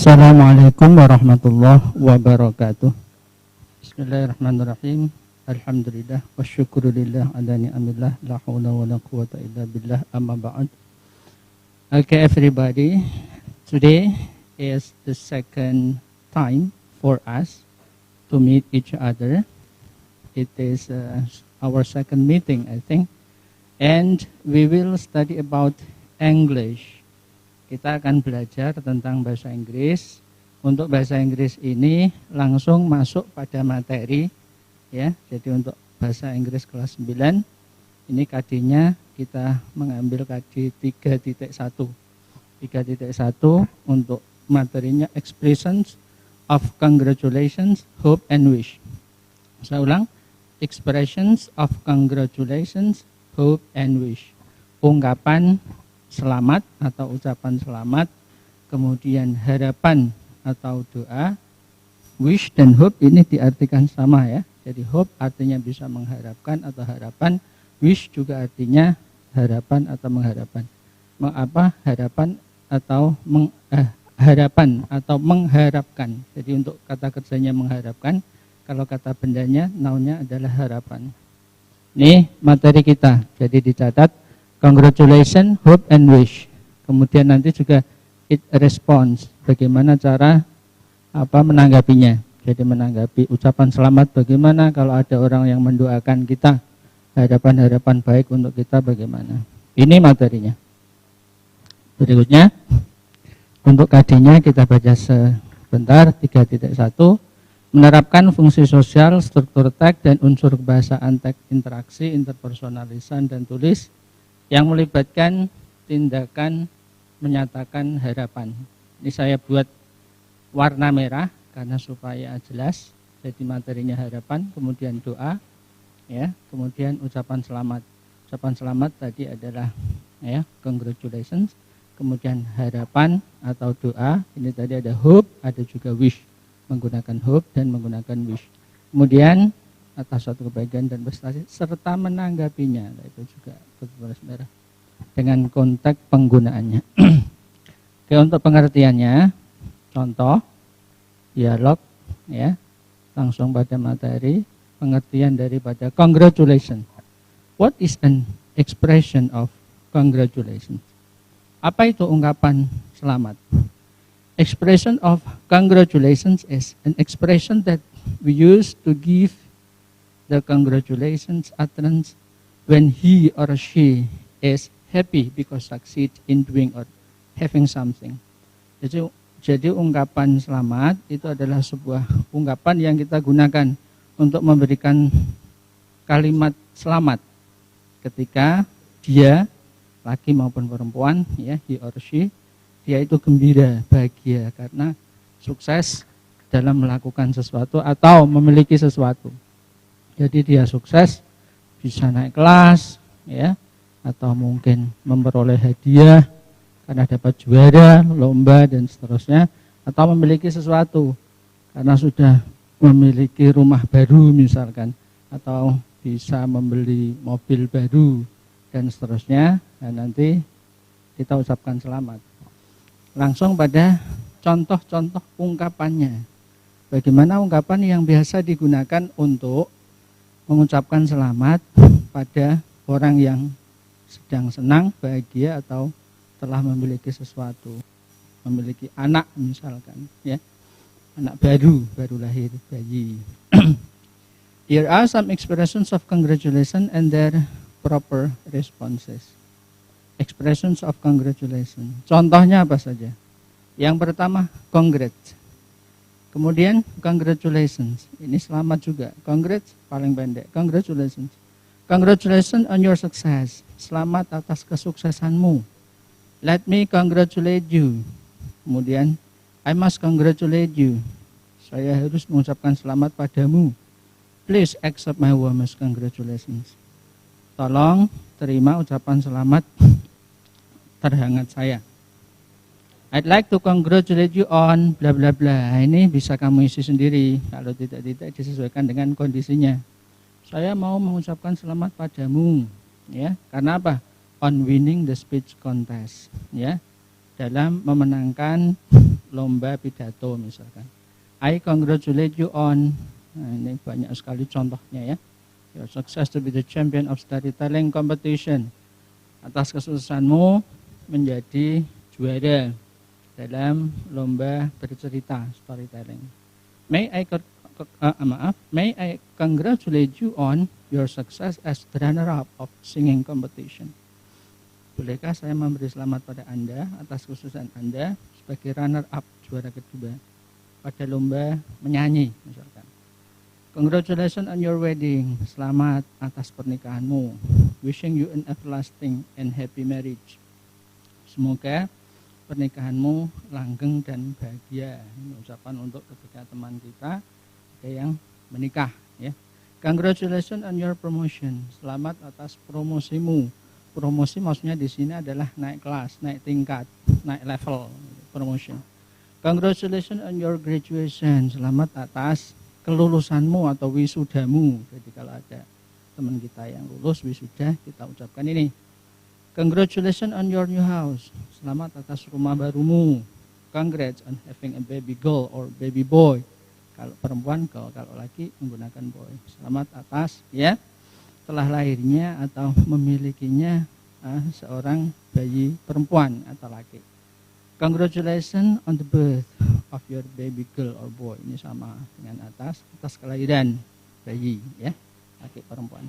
Assalamualaikum warahmatullahi wabarakatuh. Bismillahirrahmanirrahim. Alhamdulillah wa syukurillah ala ni'amillah la haula wa la quwata illa billah amma ba'd. Okay everybody, today is the second time for us to meet each other. It is our second meeting, I think, and we will study about English. Kita akan belajar tentang bahasa Inggris. Untuk bahasa Inggris ini langsung masuk pada materi, ya. Jadi untuk bahasa Inggris kelas 9 ini KD-nya kita mengambil KD 3.1. 3.1 untuk materinya expressions of congratulations, hope and wish. Saya ulang, expressions of congratulations, hope and wish. Ungkapan selamat atau ucapan selamat, kemudian harapan atau doa, wish dan hope ini diartikan sama ya. Jadi hope artinya bisa mengharapkan atau harapan, wish juga artinya harapan atau mengharapkan. Harapan atau mengharapkan. Jadi untuk kata kerjanya mengharapkan, kalau kata bendanya, noun-nya adalah harapan. Ini materi kita, jadi dicatat. Congratulations, hope and wish. Kemudian nanti juga it response. Bagaimana cara menanggapinya. Jadi menanggapi ucapan selamat bagaimana kalau ada orang yang mendoakan kita. Harapan-harapan baik untuk kita bagaimana. Ini materinya. Berikutnya untuk KD-nya kita baca sebentar 3.1. Menerapkan fungsi sosial, struktur teks dan unsur kebahasaan teks interaksi, interpersonal lisan dan tulis yang melibatkan tindakan menyatakan harapan. Ini saya buat warna merah karena supaya jelas. Jadi materinya harapan, kemudian doa, ya, kemudian ucapan selamat. Ucapan selamat tadi adalah ya, congratulations, kemudian harapan atau doa. Ini tadi ada hope, ada juga wish, menggunakan hope dan menggunakan wish. Kemudian atas suatu kebaikan dan prestasi serta menanggapinya, itu juga tulis merah dengan konteks penggunaannya. Oke, untuk pengertiannya, contoh, dialog, ya, langsung pada materi, pengertian daripada congratulations. What is an expression of congratulations? Apa itu ungkapan selamat? Expression of congratulations is an expression that we use to give the congratulations utterance when he or she is happy because succeed in doing or having something. Jadi ungkapan selamat itu adalah sebuah ungkapan yang kita gunakan untuk memberikan kalimat selamat ketika dia, laki maupun perempuan, ya, he or she, dia itu gembira, bahagia karena sukses dalam melakukan sesuatu atau memiliki sesuatu. Jadi dia sukses, bisa naik kelas, ya, atau mungkin memperoleh hadiah karena dapat juara, lomba dan seterusnya, atau memiliki sesuatu karena sudah memiliki rumah baru misalkan, atau bisa membeli mobil baru dan seterusnya. Dan nanti kita ucapkan selamat. Langsung pada contoh-contoh ungkapannya. Bagaimana ungkapan yang biasa digunakan untuk mengucapkan selamat pada orang yang sedang senang, bahagia atau telah memiliki sesuatu, memiliki anak misalkan, ya, anak baru lahir, bayi. Here are some expressions of congratulations and their proper responses. Expressions of congratulations. Contohnya apa saja? Yang pertama, congrats. Kemudian congratulations, ini selamat juga. Congrats paling pendek, congratulations. Congratulations on your success, selamat atas kesuksesanmu. Let me congratulate you. Kemudian I must congratulate you, saya harus mengucapkan selamat padamu. Please accept my warmest congratulations. Tolong terima ucapan selamat terhangat saya. I'd like to congratulate you on bla bla bla. Ini bisa kamu isi sendiri. Kalau tidak disesuaikan dengan kondisinya. Saya mau mengucapkan selamat padamu, ya. Karena apa? On winning the speech contest, ya. Dalam memenangkan lomba pidato misalkan. I congratulate you on, nah ini banyak sekali contohnya ya. Your success to be the champion of storytelling competition. Atas kesuksesanmu menjadi juara dalam lomba bercerita storytelling. May I congratulate you on your success as the runner-up of singing competition. Bolehkah saya memberi selamat pada Anda atas kesuksesan Anda sebagai runner-up juara kedua pada lomba menyanyi misalkan. Congratulations on your wedding. Selamat atas pernikahanmu. Wishing you an everlasting and happy marriage. Semoga pernikahanmu langgeng dan bahagia. Ini ucapan untuk ketika teman kita ada yang menikah ya. Congratulations on your promotion. Selamat atas promosimu. Promosi maksudnya di sini adalah naik kelas, naik tingkat, naik level, promotion. Congratulations on your graduation. Selamat atas kelulusanmu atau wisudamu. Jadi kalau ada teman kita yang lulus wisuda, kita ucapkan ini. Congratulations on your new house. Selamat atas rumah barumu. Congrats on having a baby girl or baby boy. Kalau perempuan girl, kalau laki menggunakan boy. Selamat atas ya telah lahirnya atau memilikinya seorang bayi perempuan atau laki. Congratulations on the birth of your baby girl or boy. Ini sama dengan atas kelahiran bayi ya, laki perempuan.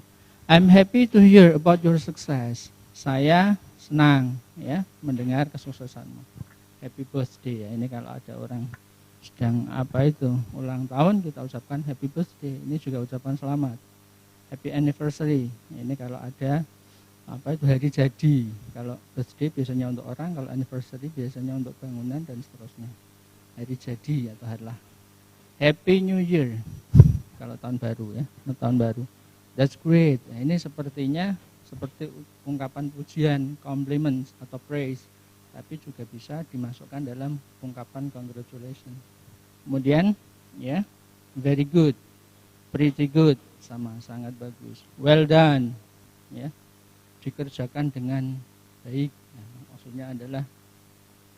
I'm happy to hear about your success. Saya senang ya mendengar kesuksesanmu. Happy birthday ya. Ini kalau ada orang sedang ulang tahun kita ucapkan happy birthday. Ini juga ucapan selamat. Happy anniversary. Ini kalau ada hari jadi. Kalau birthday biasanya untuk orang, kalau anniversary biasanya untuk bangunan dan seterusnya. Hari jadi atau hari lah. Happy New Year. Kalau tahun baru ya, tahun baru. That's great. Nah, ini sepertinya seperti ungkapan pujian, compliments atau praise, tapi juga bisa dimasukkan dalam ungkapan congratulations. Kemudian ya, very good, pretty good, sama sangat bagus, well done, ya, dikerjakan dengan baik. Nah, maksudnya adalah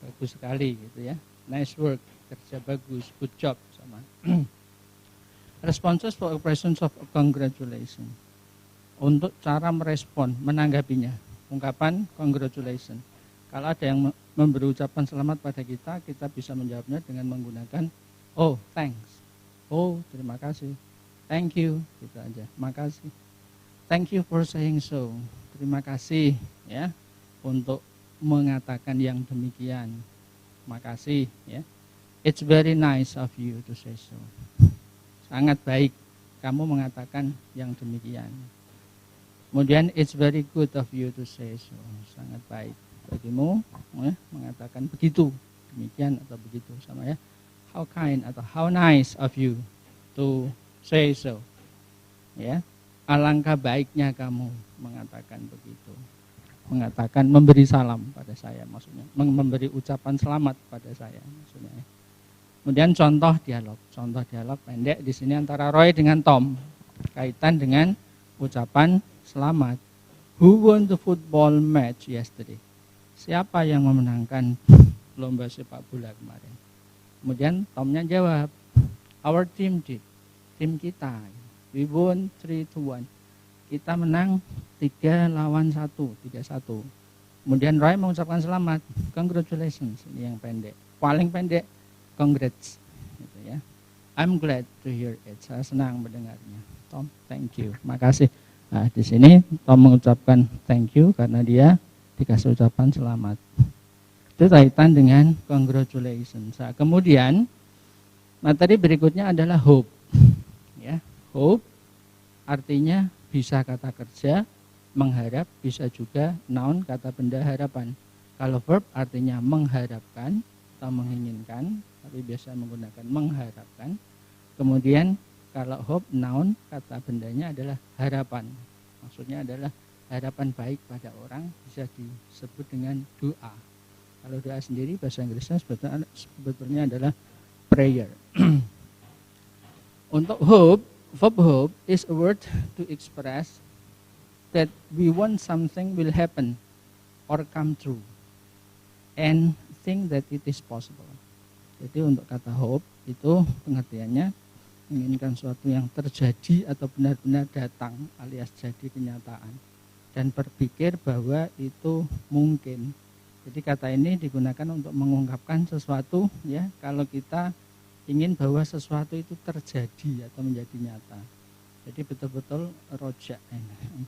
bagus sekali gitu ya, nice work, kerja bagus, good job sama. Responses for expressions of congratulations. Untuk cara merespon, menanggapinya, ungkapan congratulations. Kalau ada yang memberi ucapan selamat pada kita, kita bisa menjawabnya dengan menggunakan oh thanks, oh terima kasih, thank you, gitu aja, makasih, thank you for saying so, terima kasih ya untuk mengatakan yang demikian, makasih ya. It's very nice of you to say so. Sangat baik kamu mengatakan yang demikian. Kemudian it's very good of you to say so. Sangat baik bagimu mengatakan begitu, demikian atau begitu, sama ya. How kind atau how nice of you to say so. Ya. Alangkah baiknya kamu mengatakan begitu. Mengatakan memberi salam pada saya maksudnya, memberi ucapan selamat pada saya maksudnya. Ya. Kemudian contoh dialog pendek di sini antara Roy dengan Tom kaitan dengan ucapan selamat. Who won the football match yesterday? Siapa yang memenangkan lomba sepak bola kemarin? Kemudian Tomnya jawab, our team did. Tim kita. We won 3-1. Kita menang 3-1. Kemudian Roy mengucapkan selamat. Congratulations. Ini yang pendek. Paling pendek, congrats. Gitu ya. I'm glad to hear it. Saya senang mendengarnya. Tom, thank you. Makasih. Nah, di sini Tom mengucapkan thank you karena dia dikasih ucapan selamat. Itu kaitan dengan congratulations. Nah, kemudian materi berikutnya adalah hope. Ya, hope artinya bisa kata kerja, mengharap, bisa juga noun kata benda harapan. Kalau verb artinya mengharapkan atau menginginkan, tapi biasa menggunakan mengharapkan. Kemudian kalau hope noun kata bendanya adalah harapan. Maksudnya adalah harapan baik pada orang, bisa disebut dengan doa. Kalau doa sendiri bahasa Inggrisnya sebetulnya adalah prayer. Untuk hope, verb hope is a word to express that we want something will happen or come true and think that it is possible. Jadi untuk kata hope itu pengertiannya menginginkan sesuatu yang terjadi atau benar-benar datang alias jadi kenyataan, dan berpikir bahwa itu mungkin. Jadi kata ini digunakan untuk mengungkapkan sesuatu, ya, kalau kita ingin bahwa sesuatu itu terjadi atau menjadi nyata. Jadi betul-betul rojak,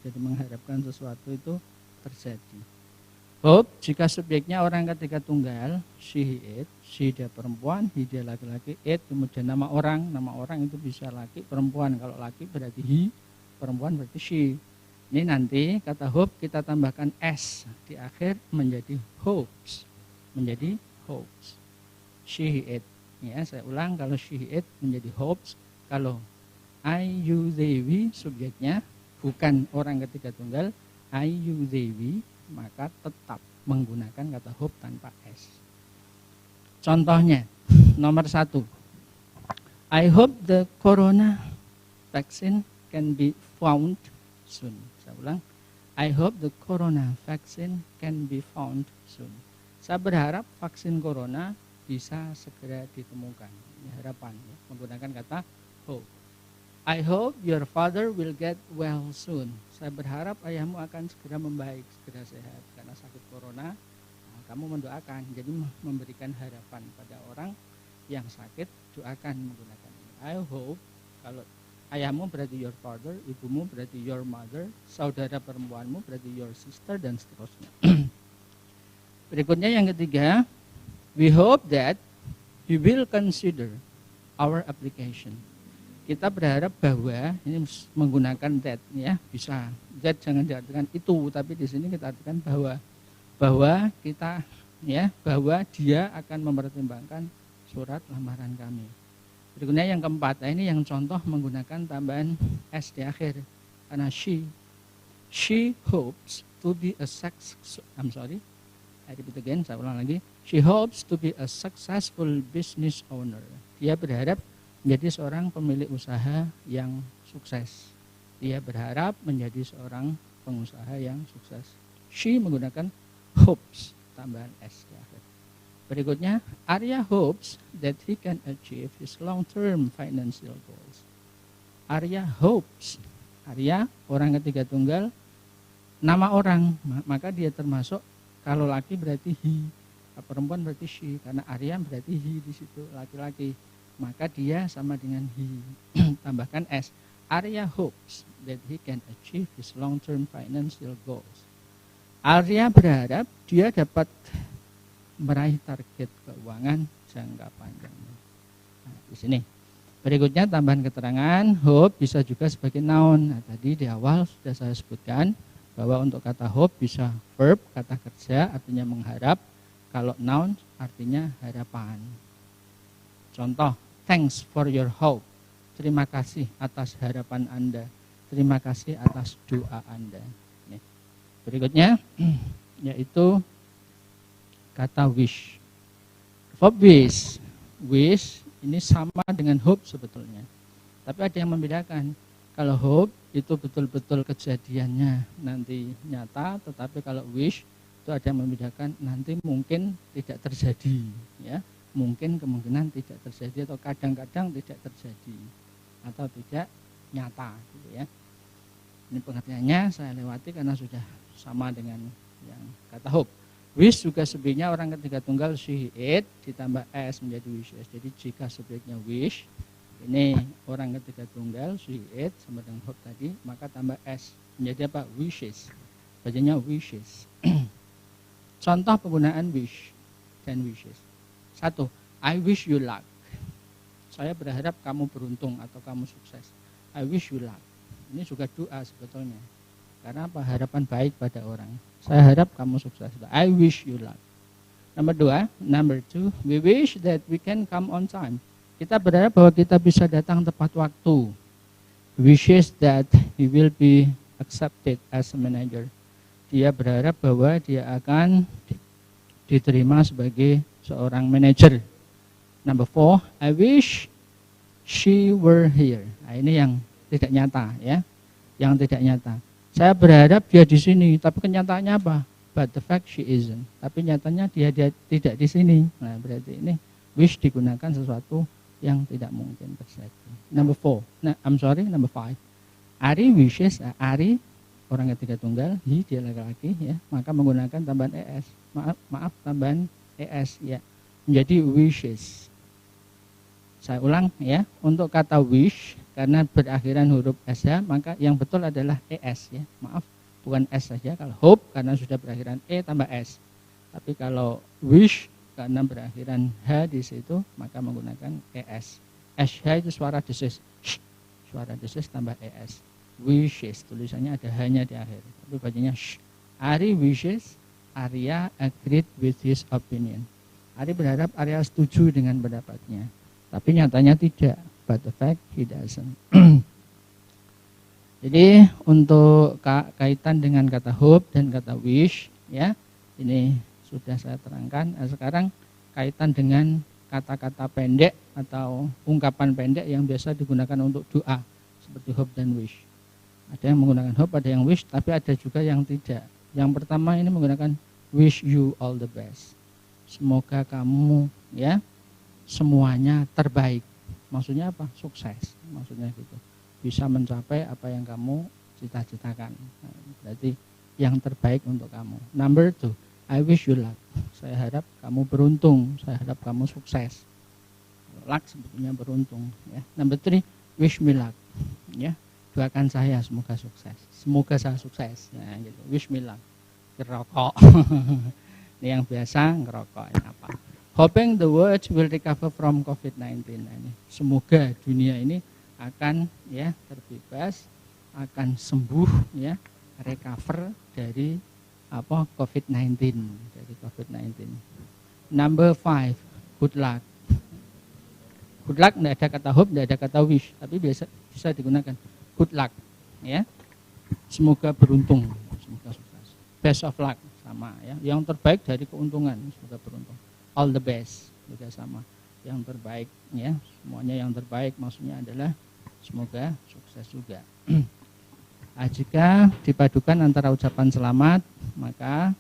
jadi mengharapkan sesuatu itu terjadi. Hope jika subjeknya orang ketiga tunggal, she, he, it, she dia perempuan, he dia laki-laki, it kemudian nama orang itu bisa laki, perempuan. Kalau laki berarti he, perempuan berarti she. Ini nanti kata hope kita tambahkan s di akhir menjadi hopes, menjadi hopes. She, he, it. Ya, saya ulang, kalau she, he, it menjadi hopes. Kalau I, you, they, we subjeknya bukan orang ketiga tunggal, I, you, they, we, maka tetap menggunakan kata hope tanpa s. Contohnya, nomor 1. I hope the corona vaccine can be found soon. Saya ulang, I hope the corona vaccine can be found soon. Saya berharap vaksin corona bisa segera ditemukan. Ini harapan, ya, menggunakan kata hope. I hope your father will get well soon. Saya berharap ayahmu akan segera membaik, segera sehat karena sakit corona. Nah, kamu mendoakan, jadi memberikan harapan pada orang yang sakit, doakan menggunakan ini. I hope, kalau ayahmu berarti your father, ibumu berarti your mother, saudara perempuanmu berarti your sister, dan seterusnya. Berikutnya yang ketiga, we hope that you will consider our application. Kita berharap bahwa ini menggunakan that, ya, bisa that jangan diartikan itu, tapi di sini kita artikan bahwa kita, ya, bahwa dia akan mempertimbangkan surat lamaran kami. Berikutnya yang keempat, ini yang contoh menggunakan tambahan s di akhir karena she hopes to be a I repeat again, saya ulang lagi. She hopes to be a successful business owner. Dia berharap menjadi seorang pemilik usaha yang sukses. Dia berharap menjadi seorang pengusaha yang sukses. She menggunakan hopes, tambahan s di akhir. Berikutnya, Arya hopes that he can achieve his long-term financial goals. Arya hopes. Arya, orang ketiga tunggal, nama orang, maka dia termasuk, kalau laki berarti he, perempuan berarti she, karena Arya berarti he di situ, laki-laki. Maka dia sama dengan he. Tambahkan s. Arya hopes that he can achieve his long-term financial goals. Arya berharap dia dapat meraih target keuangan jangka panjang. Nah, di sini. Berikutnya tambahan keterangan, hope bisa juga sebagai noun. Nah, tadi di awal sudah saya sebutkan bahwa untuk kata hope bisa verb, kata kerja artinya mengharap. Kalau noun artinya harapan. Contoh, thanks for your hope. Terima kasih atas harapan Anda. Terima kasih atas doa Anda. Nih. Berikutnya yaitu kata wish. Verb wish. Wish ini sama dengan hope sebetulnya. Tapi ada yang membedakan. Kalau hope itu betul-betul kejadiannya nanti nyata, tetapi kalau wish itu ada yang membedakan nanti mungkin tidak terjadi, ya. Mungkin kemungkinan tidak terjadi atau kadang-kadang tidak terjadi atau tidak nyata, gitu ya. Ini pengertiannya saya lewati karena sudah sama dengan yang kata hope. Wish juga subjeknya orang ketiga tunggal she, it ditambah s menjadi wishes. Jadi jika subjeknya wish, ini orang ketiga tunggal she, it sama dengan hope tadi, maka tambah s menjadi apa? Wishes. Bacanya wishes. Contoh penggunaan wish dan wishes. 1. I wish you luck. Saya berharap kamu beruntung atau kamu sukses. I wish you luck. Ini juga doa sebetulnya. Karena apa? Harapan baik pada orang. Saya harap kamu sukses. I wish you luck. Number two, we wish that we can come on time. Kita berharap bahwa kita bisa datang tepat waktu. Wishes that he will be accepted as a manager. Dia berharap bahwa dia akan diterima sebagai seorang manajer. Number 4, I wish she were here. Nah, ini yang tidak nyata, ya. Yang tidak nyata. Saya berharap dia di sini, tapi kenyataannya apa? But the fact she isn't. Tapi nyatanya dia tidak di sini. Nah, berarti ini Wish digunakan sesuatu yang tidak mungkin terjadi. Number 5. Ari wishes, Ari orang ketiga tunggal, he dia laki-laki ya, maka menggunakan tambahan es. Maaf tambahan es ya. Menjadi wishes. Saya ulang ya, untuk kata wish karena berakhiran huruf sh, maka yang betul adalah es ya. Maaf, bukan s saja. Kalau hope karena sudah berakhiran e tambah s. Tapi kalau wish karena berakhiran h di situ, maka menggunakan es. Sh itu suara desis. Suara desis tambah es. Wishes, tulisannya ada h-nya di akhir. Tapi bacanya sh. Ari wishes Arya agreed with his opinion. Ari berharap Arya setuju dengan pendapatnya. Tapi nyatanya tidak. But the fact he doesn't. Jadi untuk kaitan dengan kata hope dan kata wish, ya ini sudah saya terangkan. Nah, sekarang kaitan dengan kata-kata pendek atau ungkapan pendek yang biasa digunakan untuk doa seperti hope dan wish. Ada yang menggunakan hope, ada yang wish, tapi ada juga yang tidak. Yang pertama ini menggunakan wish you all the best. Semoga kamu ya semuanya terbaik. Maksudnya apa? Sukses. Maksudnya gitu. Bisa mencapai apa yang kamu cita-citakan. Nah, berarti yang terbaik untuk kamu. Number 2, I wish you luck. Saya harap kamu beruntung. Saya harap kamu sukses. Luck sebetulnya beruntung. Ya. Number 3, wish me luck. Ya, doakan saya semoga sukses. Semoga saya sukses. Nah, gitu. Wish me luck. Ngerokok. Ini yang biasa ngerokok. Ini apa? Hoping the world will recover from COVID-19. Nah, ini. Semoga dunia ini akan ya terbebas, akan sembuh ya, recover dari apa COVID-19, dari COVID-19. Number 5, good luck. Good luck tidak ada kata hope, tidak ada kata wish, tapi bisa digunakan good luck ya. Semoga beruntung, semoga sukses. Best of luck sama ya. Yang terbaik dari keuntungan, semoga beruntung. All the best juga sama. Yang terbaik ya, semuanya yang terbaik maksudnya adalah semoga sukses juga. Nah, jika dipadukan antara ucapan selamat, maka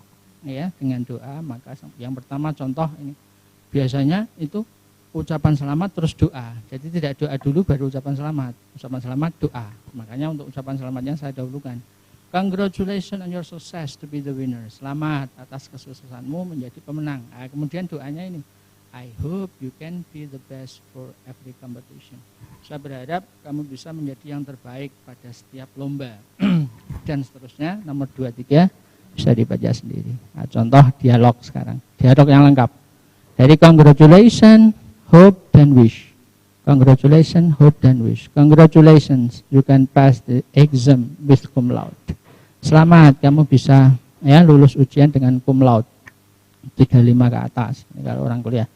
ya dengan doa, maka yang pertama contoh ini biasanya itu ucapan selamat terus doa. Jadi tidak doa dulu baru ucapan selamat. Ucapan selamat doa. Makanya untuk ucapan selamatnya saya dahulukan. Congratulations on your success to be the winner. Selamat atas kesuksesanmu menjadi pemenang. Nah, kemudian doanya ini, I hope you can be the best for every competition. Saya berharap kamu bisa menjadi yang terbaik pada setiap lomba. Dan seterusnya, nomor 2, 3 bisa dibaca sendiri. Nah, contoh dialog sekarang. Dialog yang lengkap. Dari congratulations, hope, dan wish. Congratulations, hope, dan wish. Congratulations, you can pass the exam with cum laude. Selamat, kamu bisa ya lulus ujian dengan cum laude. 35 ke atas. Ini kalau orang kuliah.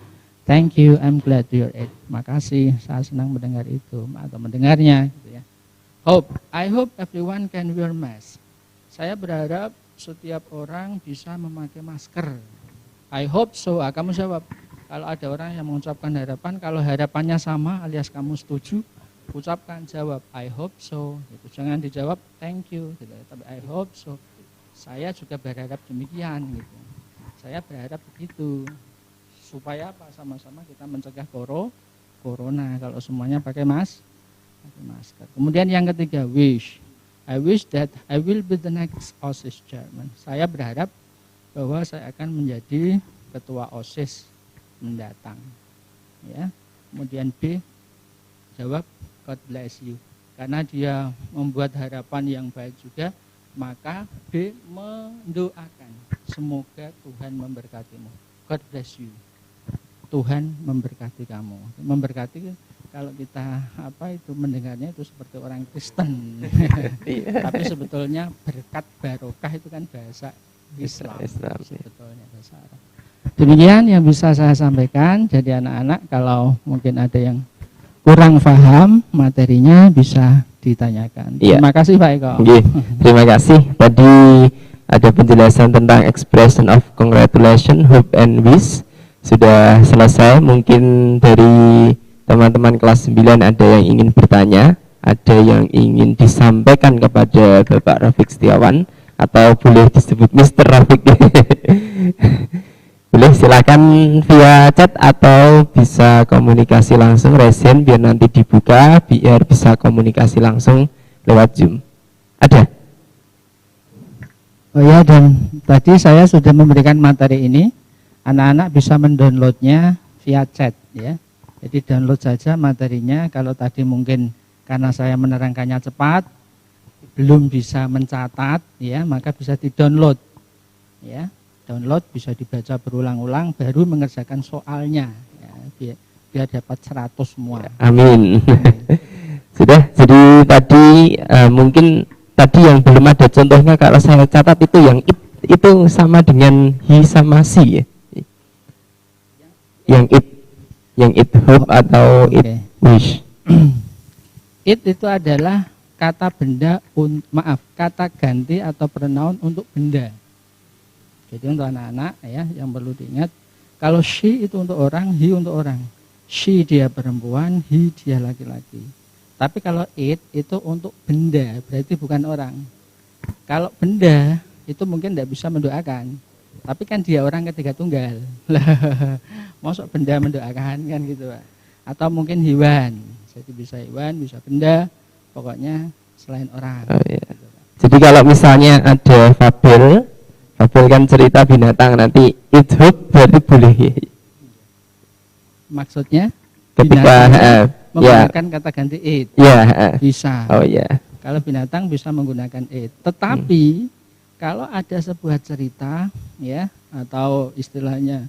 Thank you, I'm glad to hear it. Makasih, saya senang mendengar itu atau mendengarnya. Gitu ya. Hope, I hope everyone can wear mask. Saya berharap setiap orang bisa memakai masker. I hope so. Kamu jawab. Kalau ada orang yang mengucapkan harapan, kalau harapannya sama alias kamu setuju, ucapkan jawab I hope so. Gitu. Jangan dijawab thank you. Gitu. Tapi I hope so. Saya juga berharap demikian. Gitu. Saya berharap begitu. Supaya apa? Sama-sama kita mencegah corona. Kalau semuanya pakai masker. Kemudian yang ketiga, wish. I wish that I will be the next OSIS chairman. Saya berharap bahwa saya akan menjadi ketua OSIS mendatang. Ya. Kemudian B, jawab God bless you. Karena dia membuat harapan yang baik juga, maka B mendoakan semoga Tuhan memberkatimu. God bless you. Tuhan memberkati kamu. Memberkati kalau kita mendengarnya itu seperti orang Kristen. Tapi sebetulnya berkat barokah itu kan bahasa Islam. Sebetulnya bahasa Arab. Demikian yang bisa saya sampaikan. Jadi anak-anak kalau mungkin ada yang kurang paham materinya bisa ditanyakan. Terima kasih Pak Eko. Terima kasih. Tadi ada penjelasan tentang expression of congratulations, hope and wish. Sudah selesai. Mungkin dari teman-teman kelas 9 ada yang ingin bertanya, ada yang ingin disampaikan kepada Bapak Rafiq Setiawan, atau boleh disebut Mr. Rafiq. Boleh, silakan via chat atau bisa komunikasi langsung Resen, biar nanti dibuka biar bisa komunikasi langsung lewat Zoom. Ada? Oh ya, dan tadi saya sudah memberikan materi ini, anak-anak bisa mendownloadnya via chat ya. Jadi download saja materinya. Kalau tadi mungkin karena saya menerangkannya cepat, belum bisa mencatat ya, maka bisa di-download ya. Download bisa dibaca berulang-ulang baru mengerjakan soalnya ya, biar dapat 100 semua. Amin. Sudah, jadi tadi mungkin tadi yang belum ada contohnya, kalau saya catat itu yang itu sama dengan he sama si ya. Yang it hope atau it wish. It itu adalah kata benda, kata ganti atau pronoun untuk benda. Jadi untuk anak-anak ya yang perlu diingat, kalau she itu untuk orang, he untuk orang. She dia perempuan, he dia laki-laki. Tapi kalau it itu untuk benda, berarti bukan orang. Kalau benda itu mungkin tidak bisa mendoakan, tapi kan dia orang ketiga tunggal. Masuk benda mendoakan kan gitu Pak. Atau mungkin hewan, jadi bisa hewan, bisa benda, pokoknya selain orang. Oh, iya. Jadi kalau misalnya ada fabel kan cerita binatang, nanti it hope berarti boleh. Maksudnya Ketika menggunakan kata ganti it. Ya. Bisa. Oh ya. Kalau binatang bisa menggunakan it. Tetapi kalau ada sebuah cerita ya atau istilahnya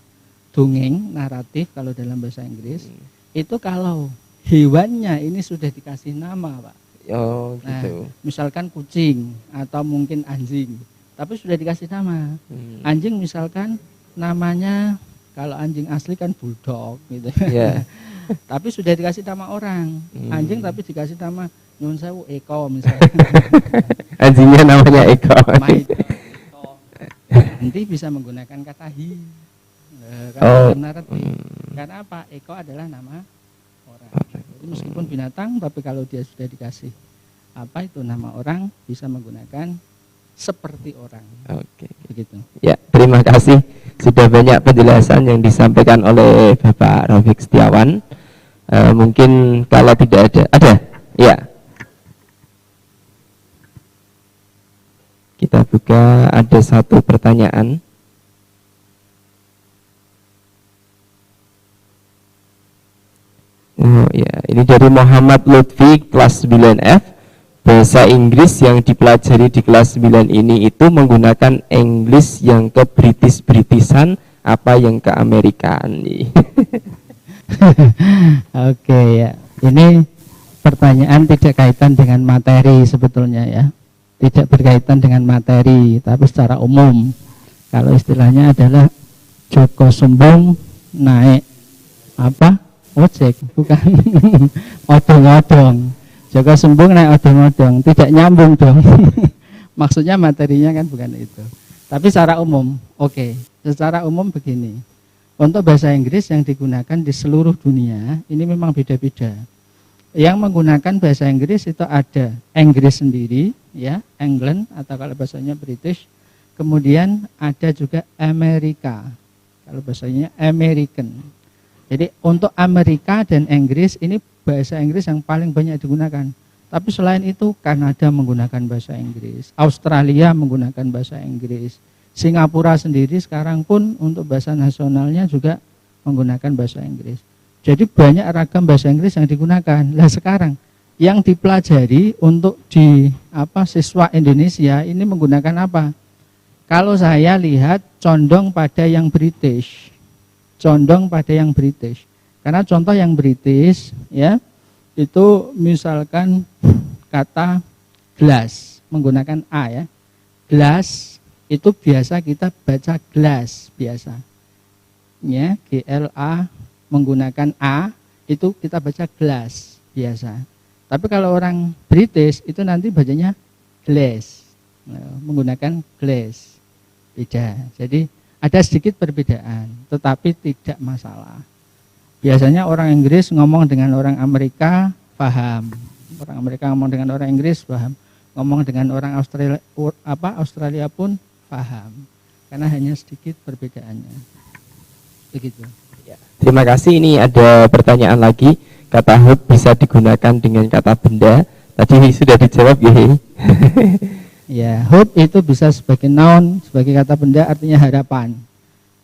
dongeng, naratif kalau dalam bahasa Inggris, itu kalau hewannya ini sudah dikasih nama, Pak. Oh, gitu. Nah, misalkan kucing atau mungkin anjing, tapi sudah dikasih nama. Anjing misalkan namanya, kalau anjing asli kan bulldog gitu. Yeah. Tapi sudah dikasih nama orang. Anjing tapi dikasih nama nyun sewu Eko misalnya. Anjingnya namanya Eko. Nanti bisa menggunakan kata hi. Karena apa? Eko adalah nama orang. Jadi meskipun binatang, tapi kalau dia sudah dikasih apa itu nama orang, bisa menggunakan seperti orang. Oke. Begitu. Ya, terima kasih. Sudah banyak penjelasan yang disampaikan oleh Bapak Rafiq Setiawan. Mungkin kalau tidak ada? Ya. Kita buka, ada satu pertanyaan. Oh ya, ini dari Muhammad Lutfi kelas 9F. Bahasa Inggris yang dipelajari di kelas 9 ini itu menggunakan English yang ke British-Britishan apa yang ke Amerikaan nih. Oke ya, ini pertanyaan tidak kaitan dengan materi sebetulnya ya, tidak berkaitan dengan materi, tapi secara umum. Kalau istilahnya adalah Joko Sumbung naik apa? Ojek, bukan odong-odong. Joko Sumbung naik odong-odong, tidak nyambung dong. Maksudnya materinya kan bukan itu. Tapi secara umum, oke. Secara umum begini. Untuk bahasa Inggris yang digunakan di seluruh dunia ini memang beda-beda. Yang menggunakan bahasa Inggris itu ada Inggris sendiri, ya, England atau kalau bahasanya British. Kemudian ada juga Amerika, kalau bahasanya American. Jadi untuk Amerika dan Inggris ini bahasa Inggris yang paling banyak digunakan. Tapi selain itu Kanada menggunakan bahasa Inggris, Australia menggunakan bahasa Inggris. Singapura sendiri sekarang pun untuk bahasa nasionalnya juga menggunakan bahasa Inggris. Jadi banyak ragam bahasa Inggris yang digunakan. Lah sekarang yang dipelajari untuk siswa Indonesia ini menggunakan apa? Kalau saya lihat condong pada yang British. Condong pada yang British. Karena contoh yang British ya, itu misalkan kata glass menggunakan A ya. Glass itu biasa kita baca glass biasa. Ya, GLA menggunakan A itu kita baca glass biasa. Tapi kalau orang British itu nanti bacanya glass. Menggunakan glass. Beda. Jadi ada sedikit perbedaan, tetapi tidak masalah. Biasanya orang Inggris ngomong dengan orang Amerika paham. Orang Amerika ngomong dengan orang Inggris paham. Ngomong dengan orang Australia pun paham, karena hanya sedikit perbedaannya. begitu. Terima kasih. Ini ada pertanyaan lagi. Kata hope bisa digunakan dengan kata benda. Tadi sudah dijawab ya. Ya, hope itu bisa sebagai noun, sebagai kata benda artinya harapan.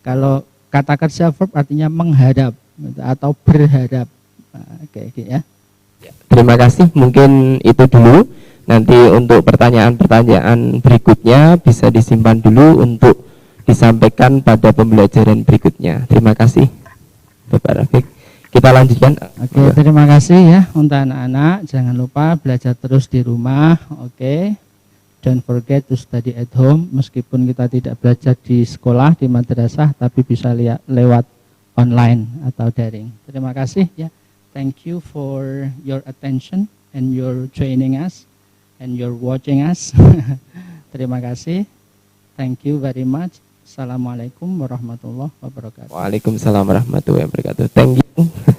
Kalau kata kerja verb artinya mengharap atau berharap. Kayak gitu ya. Terima kasih. Mungkin itu dulu. Nanti untuk pertanyaan-pertanyaan berikutnya bisa disimpan dulu untuk disampaikan pada pembelajaran berikutnya. Terima kasih, Bapak Rafiq. Kita lanjutkan. Oke, terima kasih ya untuk anak-anak. Jangan lupa belajar terus di rumah. Oke, don't forget to study at home. Meskipun kita tidak belajar di sekolah, di madrasah, tapi bisa lewat online atau daring. Terima kasih ya. Thank you for your attention and your training us and your watching us. Terima kasih. Thank you very much. Assalamualaikum warahmatullahi wabarakatuh. Waalaikumsalam warahmatullahi wabarakatuh. Thank you.